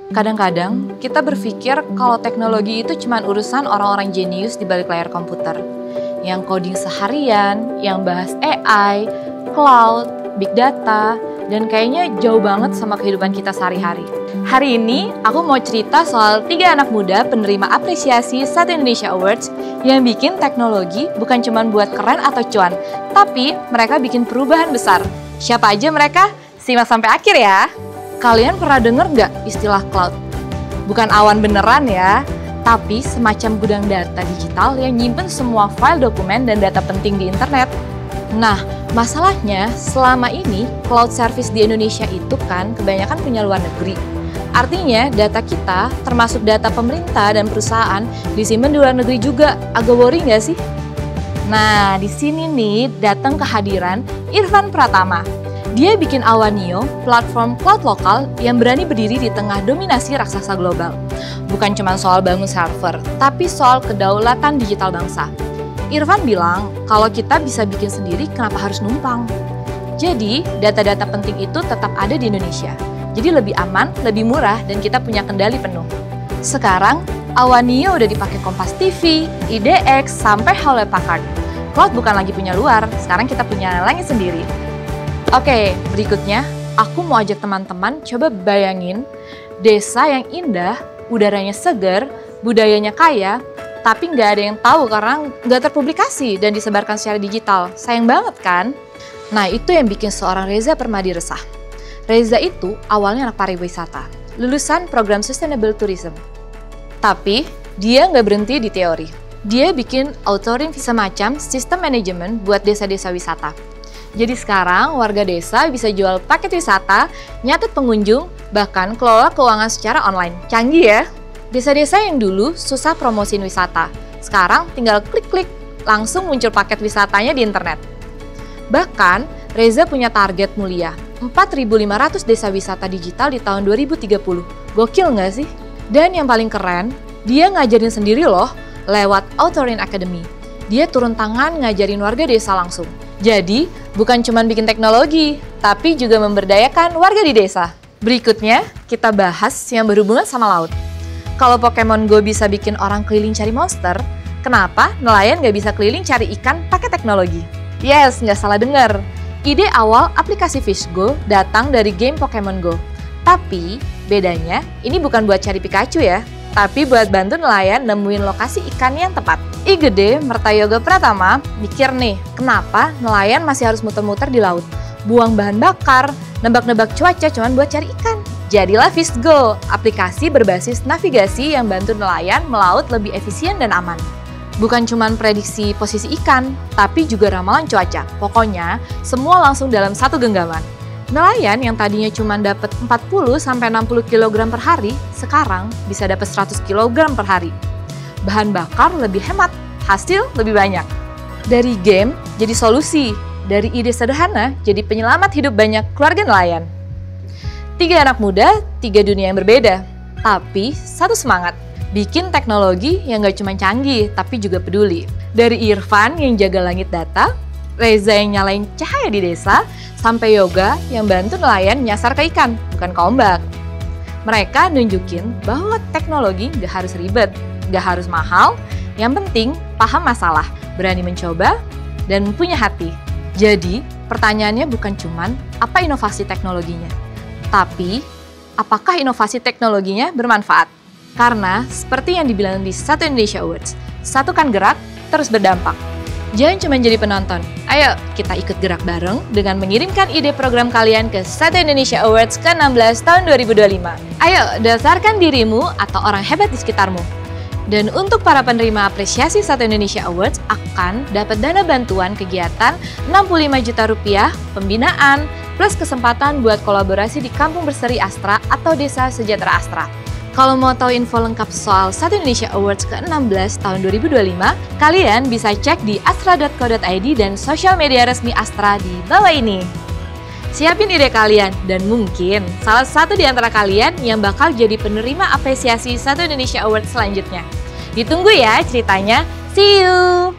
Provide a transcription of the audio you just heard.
Kadang-kadang kita berpikir kalau teknologi itu cuma urusan orang-orang jenius di balik layar komputer. Yang coding seharian, yang bahas AI, cloud, big data, dan kayaknya jauh banget sama kehidupan kita sehari-hari. Hari ini aku mau cerita soal 3 anak muda penerima apresiasi Satu Indonesia Awards yang bikin teknologi bukan cuma buat keren atau cuan, tapi mereka bikin perubahan besar. Siapa aja mereka? Simak sampai akhir ya! Kalian pernah denger nggak istilah cloud? Bukan awan beneran ya, tapi semacam gudang data digital yang nyimpen semua file dokumen dan data penting di internet. Nah, masalahnya selama ini cloud service di Indonesia itu kan kebanyakan punya luar negeri. Artinya data kita, termasuk data pemerintah dan perusahaan, disimpan di luar negeri juga. Agak worry nggak sih? Nah, di sini nih datang kehadiran Irfan Pratama. Dia bikin Awanio, platform cloud lokal yang berani berdiri di tengah dominasi raksasa global. Bukan cuma soal bangun server, tapi soal kedaulatan digital bangsa. Irfan bilang, kalau kita bisa bikin sendiri, kenapa harus numpang? Jadi, data-data penting itu tetap ada di Indonesia. Jadi lebih aman, lebih murah, dan kita punya kendali penuh. Sekarang, Awanio udah dipakai Kompas TV, IDX, sampai Hewlett Packard. Cloud bukan lagi punya luar, sekarang kita punya langit sendiri. Oke, berikutnya aku mau ajak teman-teman coba bayangin desa yang indah, udaranya segar, budayanya kaya, tapi nggak ada yang tahu karena nggak terpublikasi dan disebarkan secara digital. Sayang banget kan? Nah, itu yang bikin seorang Reza Permadi resah. Reza itu awalnya anak pariwisata, lulusan program Sustainable Tourism. Tapi dia nggak berhenti di teori. Dia bikin authoring semacam sistem manajemen buat desa-desa wisata. Jadi sekarang warga desa bisa jual paket wisata, nyatet pengunjung, bahkan kelola keuangan secara online. Canggih ya? Desa-desa yang dulu susah promosiin wisata, sekarang tinggal klik-klik, langsung muncul paket wisatanya di internet. Bahkan, Reza punya target mulia, 4.500 desa wisata digital di tahun 2030. Gokil nggak sih? Dan yang paling keren, dia ngajarin sendiri loh, lewat Authoring Academy. Dia turun tangan ngajarin warga desa langsung. Jadi, bukan cuma bikin teknologi, tapi juga memberdayakan warga di desa. Berikutnya, kita bahas yang berhubungan sama laut. Kalau Pokemon Go bisa bikin orang keliling cari monster, kenapa nelayan nggak bisa keliling cari ikan pakai teknologi? Yes, nggak salah dengar. Ide awal aplikasi Fish Go datang dari game Pokemon Go. Tapi, bedanya ini bukan buat cari Pikachu ya, tapi buat bantu nelayan nemuin lokasi ikan yang tepat. Gede Mertayoga Pratama mikir nih, kenapa nelayan masih harus muter-muter di laut? Buang bahan bakar, nebak-nebak cuaca cuman buat cari ikan. Jadilah Fish Go, aplikasi berbasis navigasi yang bantu nelayan melaut lebih efisien dan aman. Bukan cuman prediksi posisi ikan, tapi juga ramalan cuaca. Pokoknya, semua langsung dalam satu genggaman. Nelayan yang tadinya cuma dapat 40-60 kg per hari, sekarang bisa dapat 100 kg per hari. Bahan bakar lebih hemat, hasil lebih banyak. Dari game jadi solusi, dari ide sederhana jadi penyelamat hidup banyak keluarga nelayan. 3 anak muda, 3 dunia yang berbeda, tapi satu semangat. Bikin teknologi yang gak cuma canggih, tapi juga peduli. Dari Irfan yang jaga langit data, Reza yang nyalain cahaya di desa, sampai Yoga yang bantu nelayan nyasar ke ikan, bukan ke ombak. Mereka nunjukin bahwa teknologi gak harus ribet, gak harus mahal, yang penting paham masalah, berani mencoba, dan punya hati. Jadi, pertanyaannya bukan cuman apa inovasi teknologinya, tapi apakah inovasi teknologinya bermanfaat? Karena seperti yang dibilang di Satu Indonesia Awards, satukan gerak, terus berdampak. Jangan cuma jadi penonton, ayo kita ikut gerak bareng dengan mengirimkan ide program kalian ke Satu Indonesia Awards ke-16 tahun 2025. Ayo, dasarkan dirimu atau orang hebat di sekitarmu. Dan untuk para penerima apresiasi Satu Indonesia Awards akan dapat dana bantuan kegiatan 65 juta rupiah, pembinaan, plus kesempatan buat kolaborasi di Kampung Berseri Astra atau Desa Sejahtera Astra. Kalau mau tahu info lengkap soal Satu Indonesia Awards ke-16 tahun 2025, kalian bisa cek di astra.co.id dan sosial media resmi Astra di bawah ini. Siapin ide kalian, dan mungkin salah satu di antara kalian yang bakal jadi penerima apresiasi Satu Indonesia Awards selanjutnya. Ditunggu ya ceritanya. See you!